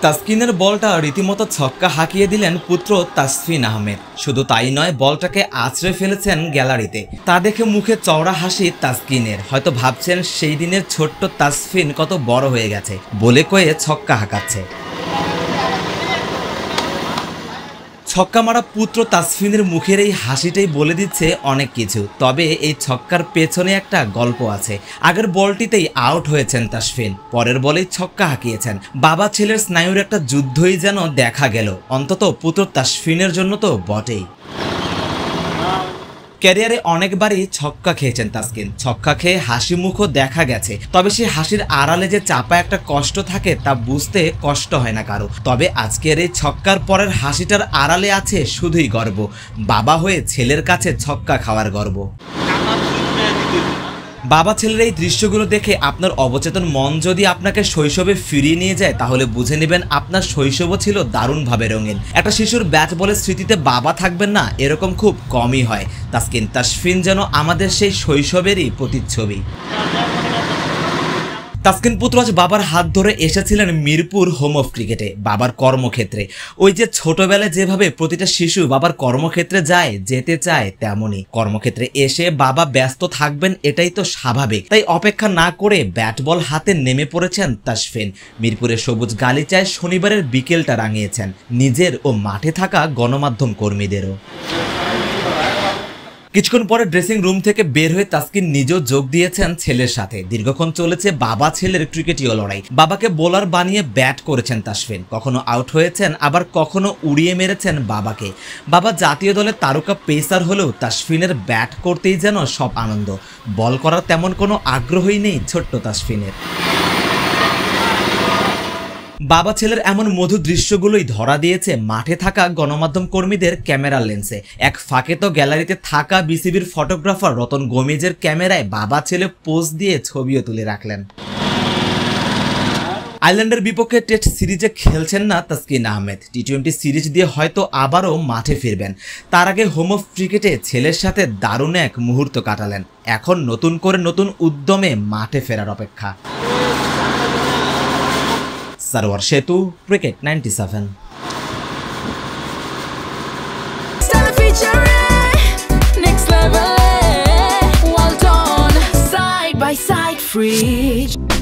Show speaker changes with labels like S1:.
S1: তাসকিনের বলটা রীতিমতো ছক্কা হাঁকিয়ে দিলেন পুত্র তাসফিন আহমেদ। শুধু তাই নয়, বলটাকে আছড়ে ফেলেছেন গ্যালারিতে। তা দেখে মুখে চওড়া হাসি তাসকিনের। হয়তো ভাবছেন সেই দিনের ছোট্ট তাসফিন কত বড় হয়ে গেছে, বলে কয়ে ছক্কা হাঁকাচ্ছে। ছক্কা মারা পুত্র তাসফিনের মুখের এই হাসিটাই বলে দিচ্ছে অনেক কিছু। তবে এই ছক্কার পেছনে একটা গল্প আছে। আগের বলটিতেই আউট হয়েছেন তাসফিন, পরের বলেই ছক্কা হাঁকিয়েছেন। বাবা ছেলের স্নায়ুর একটা যুদ্ধই যেন দেখা গেল, অন্তত পুত্র তাসফিনের জন্য তো বটেই। ক্যারিয়ারে অনেকবারই ছক্কা খেয়েছেন তাসকিন। ছক্কা খেয়ে হাসি মুখও দেখা গেছে, তবে সেই হাসির আড়ালে যে চাপা একটা কষ্ট থাকে তা বুঝতে কষ্ট হয় না কারো। তবে আজকের এই ছক্কার পরের হাসিটার আড়ালে আছে শুধুই গর্ব। বাবা হয়ে ছেলের কাছে ছক্কা খাওয়ার গর্ব। বাবা ছেলের এই দৃশ্যগুলো দেখে আপনার অবচেতন মন যদি আপনাকে শৈশবে ফিরিয়ে নিয়ে যায়, তাহলে বুঝে নেবেন আপনার শৈশবও ছিল দারুণভাবে রঙিন। একটা শিশুর ব্যাট বলের স্মৃতিতে বাবা থাকবেন না, এরকম খুব কমই হয়। তাসকিন তাসফিন যেন আমাদের সেই শৈশবেরই প্রতিচ্ছবি। তাসকিন পুত্র আজ বাবার হাত ধরে এসেছিলেন মিরপুর হোম অফ ক্রিকেটে, বাবার কর্মক্ষেত্রে। ওই যে ছোটবেলায় যেভাবে প্রতিটা শিশু বাবার কর্মক্ষেত্রে যায়, যেতে চায়, তেমনই কর্মক্ষেত্রে এসে বাবা ব্যস্ত থাকবেন, এটাই তো স্বাভাবিক। তাই অপেক্ষা না করে ব্যাট বল হাতে নেমে পড়েছেন তাসফিন। মিরপুরের সবুজ গালিচায় শনিবারের বিকেলটা রাঙিয়েছেন নিজের ও মাঠে থাকা গণমাধ্যম কর্মীদেরও। কিছুক্ষণ পরে ড্রেসিং রুম থেকে বের হয়ে তাসকিন নিজেও যোগ দিয়েছেন ছেলের সাথে। দীর্ঘক্ষণ চলেছে বাবা ছেলের ক্রিকেটীয় লড়াই। বাবাকে বোলার বানিয়ে ব্যাট করেছেন তাসফিন, কখনো আউট হয়েছেন, আবার কখনো উড়িয়ে মেরেছেন বাবাকে। বাবা জাতীয় দলের তারকা পেসার হলেও তাসফিনের ব্যাট করতেই যেন সব আনন্দ। বল করার তেমন কোনো আগ্রহই নেই ছোট্ট তাসফিনের। বাবা ছেলের এমন মধুর দৃশ্যগুলোই ধরা দিয়েছে মাঠে থাকা গণমাধ্যম কর্মীদের ক্যামেরার লেন্সে। এক ফাঁকে তো গ্যালারিতে থাকা বিসিবির ফটোগ্রাফার রতন গমিজের ক্যামেরায় বাবা ছেলে পোজ দিয়ে ছবিও তুলে রাখলেন। আয়ারল্যান্ডের বিপক্ষে টেস্ট সিরিজে খেলছেন না তাসকিন আহমেদ। টি-20 সিরিজ দিয়ে হয়তো আবারও মাঠে ফিরবেন। তার আগে হোম অফ ক্রিকেটে ছেলের সাথে দারুণ এক মুহূর্ত কাটালেন। এখন নতুন করে নতুন উদ্যমে মাঠে ফেরার অপেক্ষা। সারোয়ার সেতু, cricket 97।
S2: Next level, well done, side by side, free.